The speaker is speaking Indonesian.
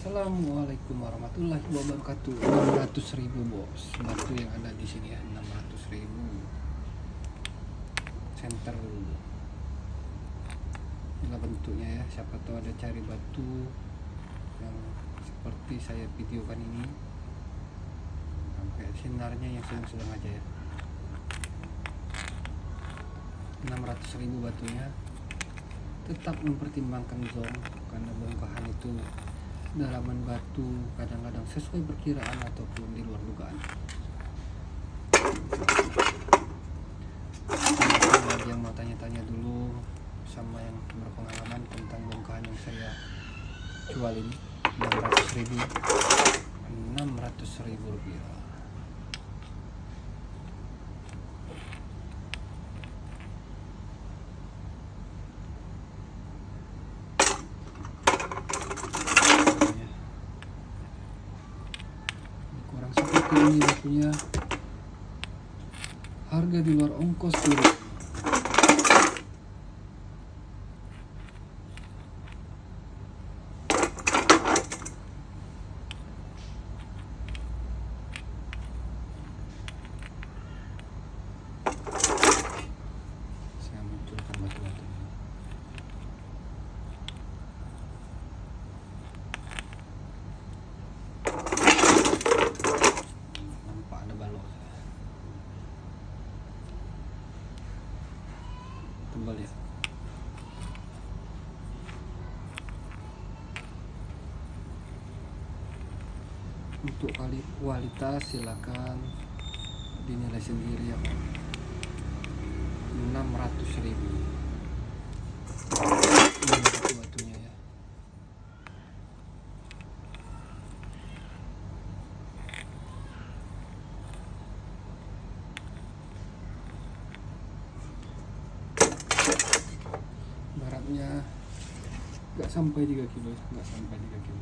Assalamualaikum warahmatullahi wabarakatuh. 600.000 bos, batu yang ada di sini ya, 600.000. Center dulu. Inilah bentuknya ya. Siapa tahu ada cari batu yang seperti saya videokan ini. Sampai sinarnya yang sedang-sedang aja ya. 600.000 batunya. Tetap mempertimbangkan zong, karena bongkahan itu dalaman batu kadang-kadang sesuai perkiraan ataupun di luar dugaan. Bagi yang mau tanya-tanya dulu sama yang berpengalaman tentang bongkahan yang saya jual ini, 600.000 rupiah. Ini batunya harga di luar ongkos dulu. Saya munculkan batu-batu ini. Tebal ya. Untuk kualitas silakan dinilai sendiri ya. 600.000 ini batunya ya. Beratnya nggak sampai 3 kilo, nggak sampai 3 kilo.